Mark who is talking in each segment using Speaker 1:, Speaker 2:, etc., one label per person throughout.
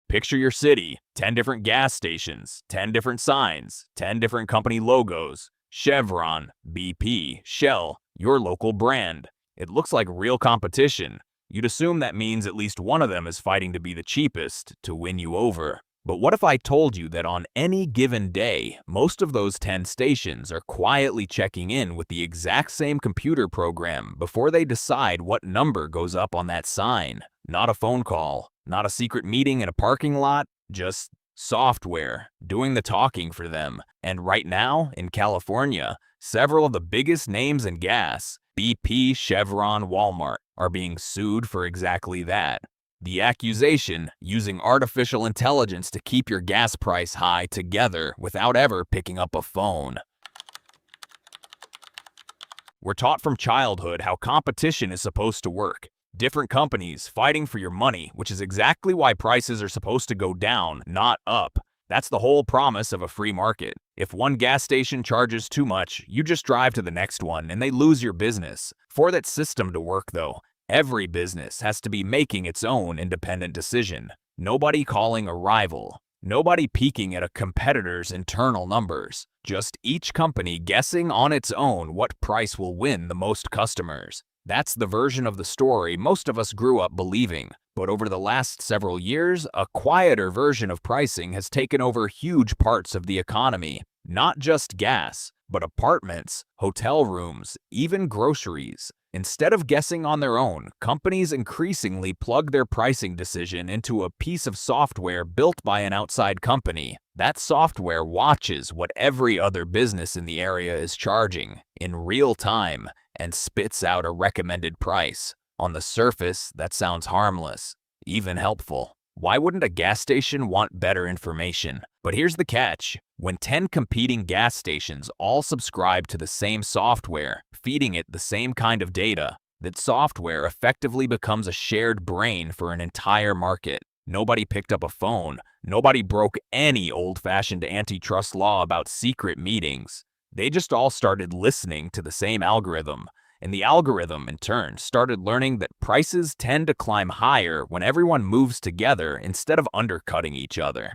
Speaker 1: Picture your city, 10 different gas stations, 10 different signs, 10 different company logos. Chevron, BP, Shell, your local brand. It looks like real competition. You'd assume that means at least one of them is fighting to be the cheapest, to win you over. But what if I told you that on any given day, most of those 10 stations are quietly checking in with the exact same computer program before they decide what number goes up on that sign? Not a phone call, not a secret meeting in a parking lot, just software doing the talking for them. And right now, in California, several of the biggest names in gas, BP, Chevron, Walmart, are being sued for exactly that. The accusation, using artificial intelligence to keep your gas price high together without ever picking up a phone. We're taught from childhood how competition is supposed to work. Different companies fighting for your money, which is exactly why prices are supposed to go down, not up. That's the whole promise of a free market. If one gas station charges too much, you just drive to the next one and they lose your business. For that system to work though, every business has to be making its own independent decision. Nobody calling a rival. Nobody peeking at a competitor's internal numbers. Just each company guessing on its own what price will win the most customers. That's the version of the story most of us grew up believing. But over the last several years, a quieter version of pricing has taken over huge parts of the economy. Not just gas, but apartments, hotel rooms, even groceries. Instead of guessing on their own, companies increasingly plug their pricing decision into a piece of software built by an outside company. That software watches what every other business in the area is charging in real time and spits out a recommended price. On the surface, that sounds harmless, even helpful. Why wouldn't a gas station want better information? But here's the catch. When 10 competing gas stations all subscribe to the same software, feeding it the same kind of data, that software effectively becomes a shared brain for an entire market. Nobody picked up a phone. Nobody broke any old-fashioned antitrust law about secret meetings. They just all started listening to the same algorithm. And the algorithm, in turn, started learning that prices tend to climb higher when everyone moves together instead of undercutting each other.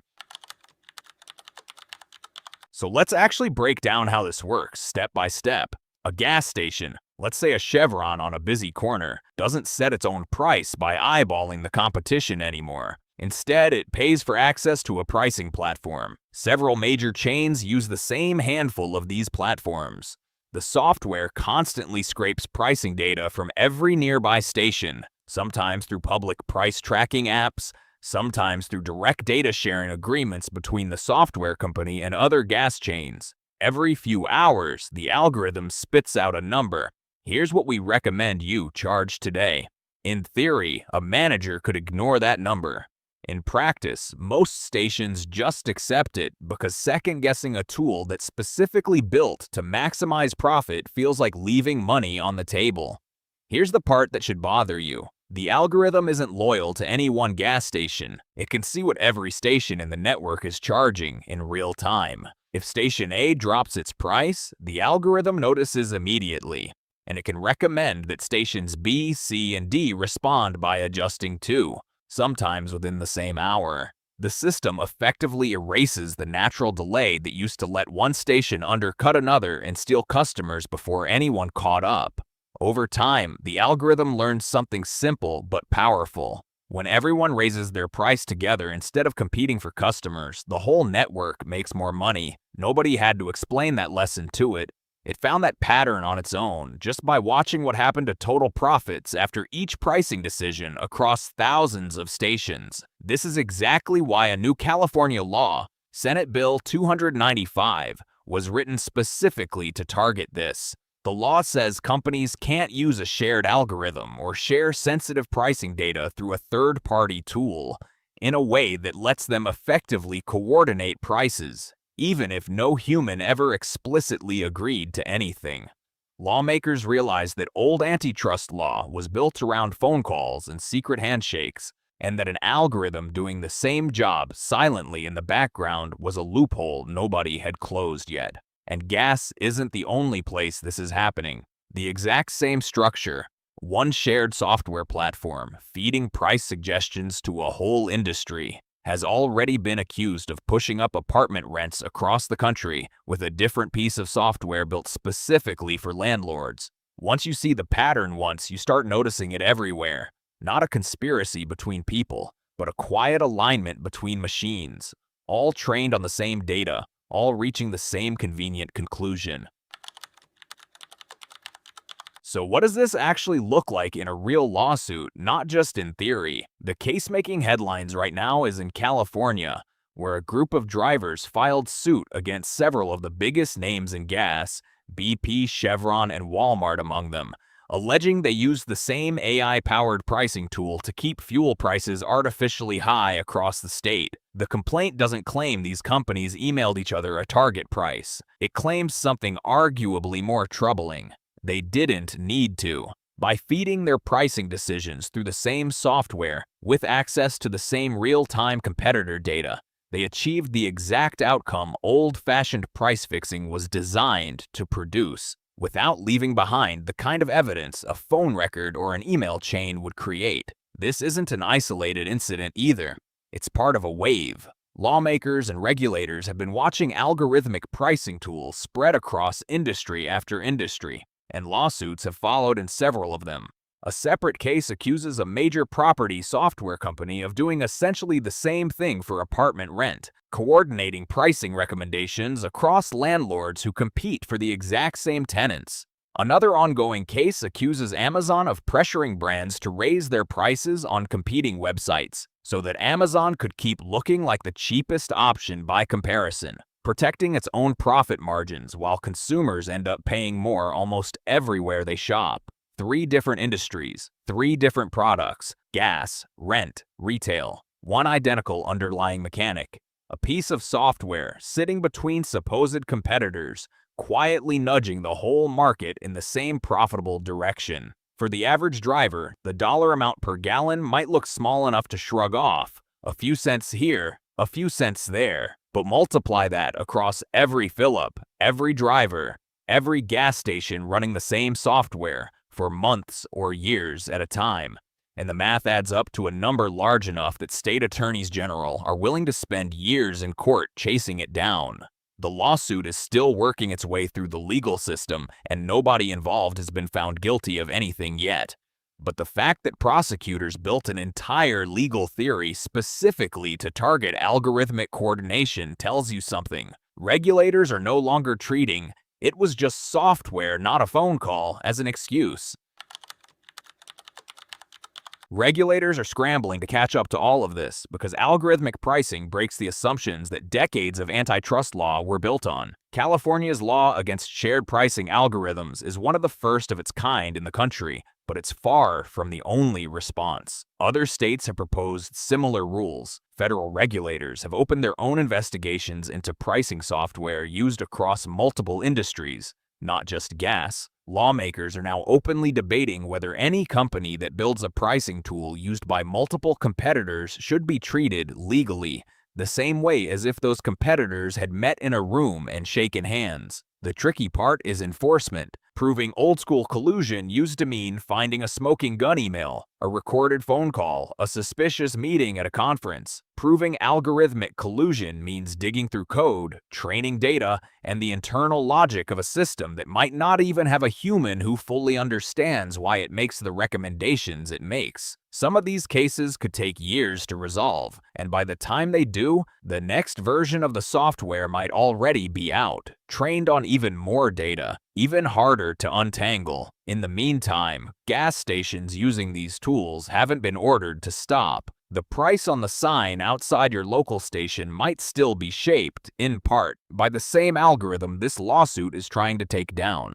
Speaker 1: So let's actually break down how this works, step by step. A gas station, let's say a Chevron on a busy corner, doesn't set its own price by eyeballing the competition anymore. Instead, it pays for access to a pricing platform. Several major chains use the same handful of these platforms. The software constantly scrapes pricing data from every nearby station, sometimes through public price tracking apps, sometimes through direct data sharing agreements between the software company and other gas chains. Every few hours, the algorithm spits out a number. Here's what we recommend you charge today. In theory, a manager could ignore that number. In practice, most stations just accept it because second-guessing a tool that's specifically built to maximize profit feels like leaving money on the table. Here's the part that should bother you. The algorithm isn't loyal to any one gas station. It can see what every station in the network is charging in real time. If Station A drops its price, the algorithm notices immediately, and it can recommend that stations B, C, and D respond by adjusting too, sometimes within the same hour. The system effectively erases the natural delay that used to let one station undercut another and steal customers before anyone caught up. Over time, the algorithm learns something simple but powerful. When everyone raises their price together instead of competing for customers, the whole network makes more money. Nobody had to explain that lesson to it. It found that pattern on its own just by watching what happened to total profits after each pricing decision across thousands of stations. This is exactly why a new California law, Senate Bill 295, was written specifically to target this. The law says companies can't use a shared algorithm or share sensitive pricing data through a third-party tool in a way that lets them effectively coordinate prices, even if no human ever explicitly agreed to anything. Lawmakers realized that old antitrust law was built around phone calls and secret handshakes, and that an algorithm doing the same job silently in the background was a loophole nobody had closed yet. And gas isn't the only place this is happening. The exact same structure, one shared software platform feeding price suggestions to a whole industry, has already been accused of pushing up apartment rents across the country with a different piece of software built specifically for landlords. Once you see the pattern once, you start noticing it everywhere. Not a conspiracy between people, but a quiet alignment between machines, all trained on the same data, all reaching the same convenient conclusion. So what does this actually look like in a real lawsuit, not just in theory? The case making headlines right now is in California, where a group of drivers filed suit against several of the biggest names in gas, BP, Chevron, and Walmart among them, alleging they used the same AI-powered pricing tool to keep fuel prices artificially high across the state. The complaint doesn't claim these companies emailed each other a target price. It claims something arguably more troubling. They didn't need to. By feeding their pricing decisions through the same software with access to the same real-time competitor data, they achieved the exact outcome old-fashioned price fixing was designed to produce, without leaving behind the kind of evidence a phone record or an email chain would create. This isn't an isolated incident either. It's part of a wave. Lawmakers and regulators have been watching algorithmic pricing tools spread across industry after industry, and lawsuits have followed in several of them. A separate case accuses a major property software company of doing essentially the same thing for apartment rent, coordinating pricing recommendations across landlords who compete for the exact same tenants. Another ongoing case accuses Amazon of pressuring brands to raise their prices on competing websites, so that Amazon could keep looking like the cheapest option by comparison, protecting its own profit margins while consumers end up paying more almost everywhere they shop. 3 different industries, 3 different products: gas, rent, retail, one identical underlying mechanic. A piece of software sitting between supposed competitors, quietly nudging the whole market in the same profitable direction. For the average driver, the dollar amount per gallon might look small enough to shrug off. A few cents here, a few cents there. But multiply that across every fill-up, every driver, every gas station running the same software for months or years at a time, and the math adds up to a number large enough that state attorneys general are willing to spend years in court chasing it down. The lawsuit is still working its way through the legal system, and nobody involved has been found guilty of anything yet. But the fact that prosecutors built an entire legal theory specifically to target algorithmic coordination tells you something. Regulators are no longer treating "it was just software, not a phone call" as an excuse. Regulators are scrambling to catch up to all of this because algorithmic pricing breaks the assumptions that decades of antitrust law were built on. California's law against shared pricing algorithms is one of the first of its kind in the country, but it's far from the only response. Other states have proposed similar rules. Federal regulators have opened their own investigations into pricing software used across multiple industries, not just gas. Lawmakers are now openly debating whether any company that builds a pricing tool used by multiple competitors should be treated legally, the same way as if those competitors had met in a room and shaken hands. The tricky part is enforcement. Proving old-school collusion used to mean finding a smoking gun email, a recorded phone call, a suspicious meeting at a conference. Proving algorithmic collusion means digging through code, training data, and the internal logic of a system that might not even have a human who fully understands why it makes the recommendations it makes. Some of these cases could take years to resolve, and by the time they do, the next version of the software might already be out, trained on even more data, even harder to untangle. In the meantime, gas stations using these tools haven't been ordered to stop. The price on the sign outside your local station might still be shaped, in part, by the same algorithm this lawsuit is trying to take down.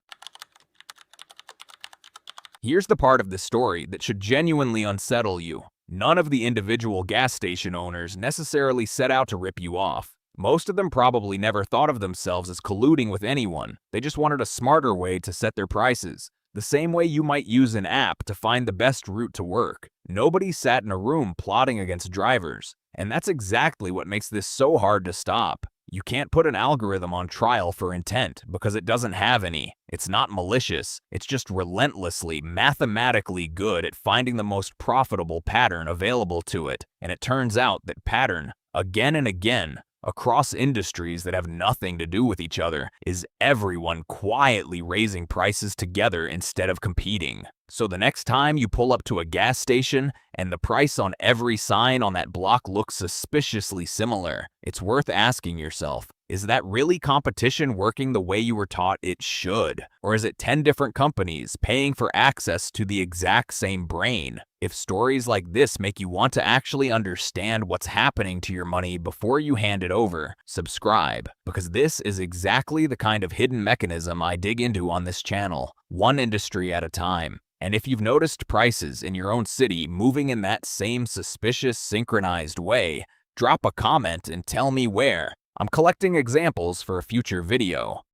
Speaker 1: Here's the part of the story that should genuinely unsettle you. None of the individual gas station owners necessarily set out to rip you off. Most of them probably never thought of themselves as colluding with anyone. They just wanted a smarter way to set their prices. The same way you might use an app to find the best route to work. Nobody sat in a room plotting against drivers. And that's exactly what makes this so hard to stop. You can't put an algorithm on trial for intent because it doesn't have any. It's not malicious. It's just relentlessly, mathematically good at finding the most profitable pattern available to it. And it turns out that pattern again and again, across industries that have nothing to do with each other, is everyone quietly raising prices together instead of competing. So the next time you pull up to a gas station and the price on every sign on that block looks suspiciously similar, it's worth asking yourself, is that really competition working the way you were taught it should? Or is it 10 different companies paying for access to the exact same brain? If stories like this make you want to actually understand what's happening to your money before you hand it over, subscribe, because this is exactly the kind of hidden mechanism I dig into on this channel, one industry at a time. And if you've noticed prices in your own city moving in that same suspicious, synchronized way, drop a comment and tell me where. I'm collecting examples for a future video.